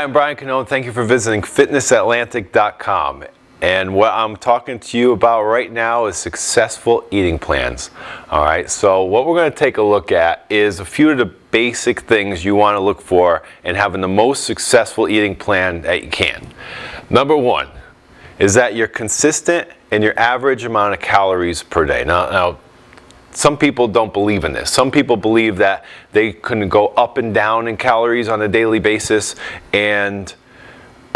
Hi, I'm Brian Cannone. Thank you for visiting fitnessatlantic.com. And what I'm talking to you about right now is successful eating plans. All right, so what we're going to take a look at is a few of the basic things you want to look for in having the most successful eating plan that you can. Number one is that you're consistent in your average amount of calories per day. Now some people don't believe in this. Some people believe that they can go up and down in calories on a daily basis, and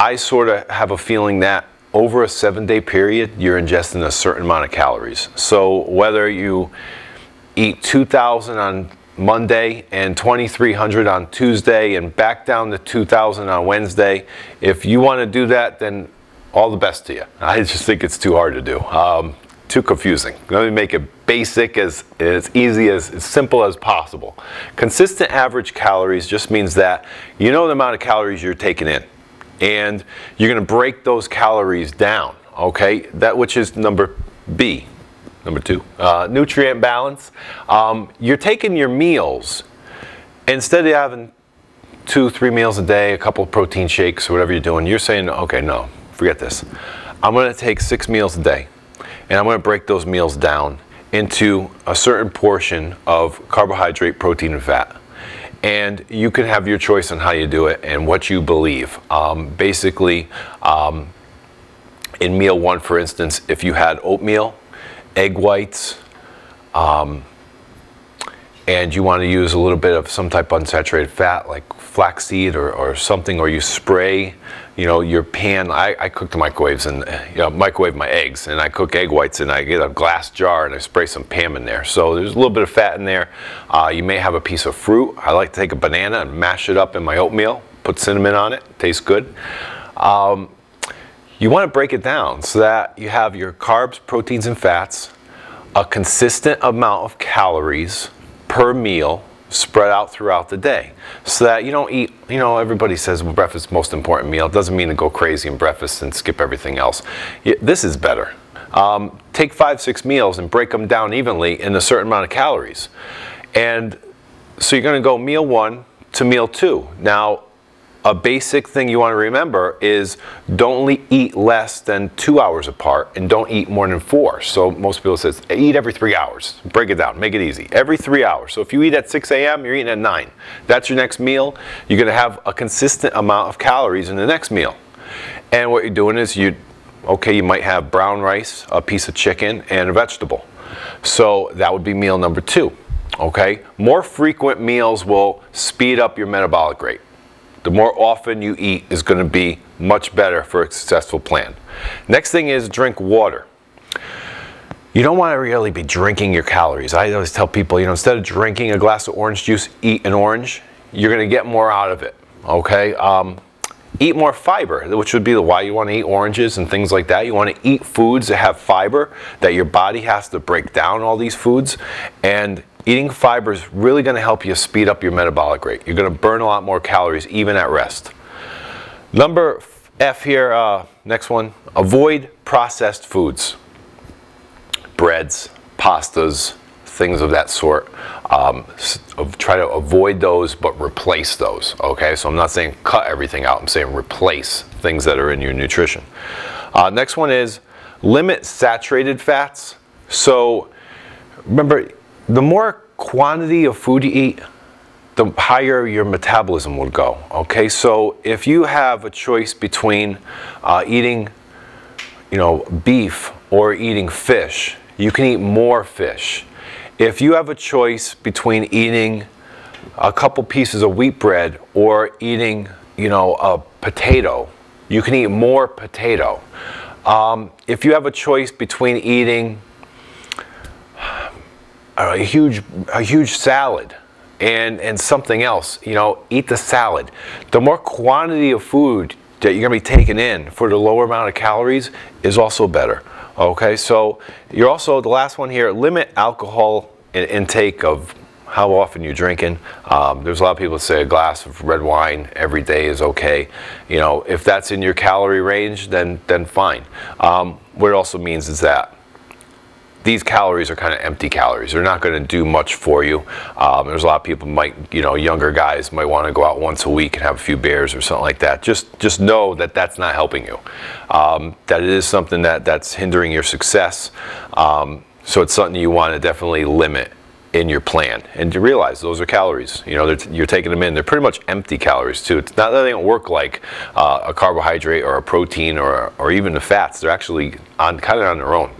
I sort of have a feeling that over a 7-day period, you're ingesting a certain amount of calories. So whether you eat 2,000 on Monday and 2,300 on Tuesday and back down to 2,000 on Wednesday, if you want to do that, then all the best to you. I just think it's too hard to do. Too confusing. Let me make it basic, as easy, as simple as possible. Consistent average calories just means that you know the amount of calories you're taking in, and you're going to break those calories down. Okay, that which is number B, number 2, nutrient balance. You're taking your meals, instead of having 2-3 meals a day, a couple of protein shakes or whatever you're doing. You're saying, okay, no, forget this. I'm going to take 6 meals a day, and I'm going to break those meals down into a certain portion of carbohydrate, protein, and fat. And you can have your choice on how you do it and what you believe. Basically, in meal 1, for instance, if you had oatmeal, egg whites, and you want to use a little bit of some type of unsaturated fat like flaxseed or something, or you spray, you know, your pan. I cook the microwaves and microwave my eggs, and I cook egg whites, and I get a glass jar and I spray some Pam in there. So there's a little bit of fat in there. You may have a piece of fruit. I like to take a banana and mash it up in my oatmeal, put cinnamon on it. Tastes good. You want to break it down so that you have your carbs, proteins, and fats, a consistent amount of calories per meal spread out throughout the day, so that you don't eat, everybody says, well, breakfast is the most important meal. It doesn't mean to go crazy in breakfast and skip everything else. This is better. Take 5-6 meals and break them down evenly in a certain amount of calories. And so you're going to go meal 1 to meal 2. Now, a basic thing you want to remember is don't eat less than 2 hours apart, and don't eat more than 4. So most people say eat every 3 hours. Break it down, make it easy. Every 3 hours. So if you eat at 6 a.m., you're eating at 9. That's your next meal. You're going to have a consistent amount of calories in the next meal. And what you're doing is you might have brown rice, a piece of chicken, and a vegetable. So that would be meal number 2. Okay? More frequent meals will speed up your metabolic rate. The more often you eat is going to be much better for a successful plan. Next thing is drink water. You don't want to really be drinking your calories. I always tell people, instead of drinking a glass of orange juice, eat an orange. You're going to get more out of it. Okay? Eat more fiber, which would be why you want to eat oranges and things like that. You want to eat foods that have fiber, that your body has to break down all these foods. And eating fiber is really going to help you speed up your metabolic rate. You're going to burn a lot more calories even at rest. Number F here, next one, avoid processed foods. Breads, pastas, things of that sort. Try to avoid those, but replace those. Okay, so I'm not saying cut everything out. I'm saying replace things that are in your nutrition. Next one is limit saturated fats. So remember, the more quantity of food you eat, the higher your metabolism will go. Okay, so if you have a choice between eating, beef or eating fish, you can eat more fish. If you have a choice between eating a couple pieces of wheat bread or eating, a potato, you can eat more potato. If you have a choice between eating a huge salad and something else, eat the salad. The more quantity of food that you're going to be taking in for the lower amount of calories is also better. Okay, so you're also, the last one here, limit alcohol intake of how often you're drinking. There's a lot of people that say a glass of red wine every day is okay. If that's in your calorie range, then fine. What it also means is that these calories are kind of empty calories. They're not going to do much for you. There's a lot of people younger guys might want to go out once a week and have a few beers or something like that. Just know that that's not helping you. That it is something that's hindering your success. So it's something you want to definitely limit in your plan, and to realize those are calories. You're taking them in. They're pretty much empty calories too. It's not that they don't work like a carbohydrate or a protein or even the fats. They're actually kind of on their own.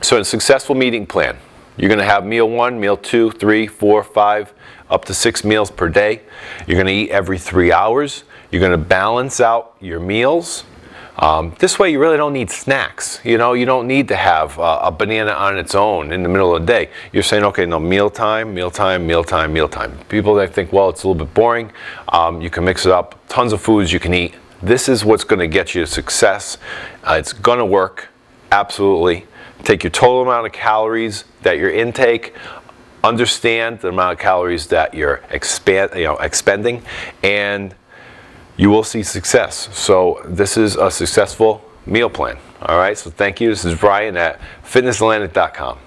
So in a successful eating plan, you're going to have meal 1, meal 2, 3, 4, 5, up to 6 meals per day. You're going to eat every 3 hours. You're going to balance out your meals. This way you really don't need snacks. You don't need to have a banana on its own in the middle of the day. You're saying, okay, no, mealtime, mealtime, mealtime, mealtime. People that think, well, it's a little bit boring, you can mix it up. Tons of foods you can eat. This is what's going to get you to success. It's going to work, absolutely. Take your total amount of calories that your intake, understand the amount of calories that you're expending, and you will see success. So this is a successful meal plan. All right, so thank you. This is Brian at fitnessatlantic.com.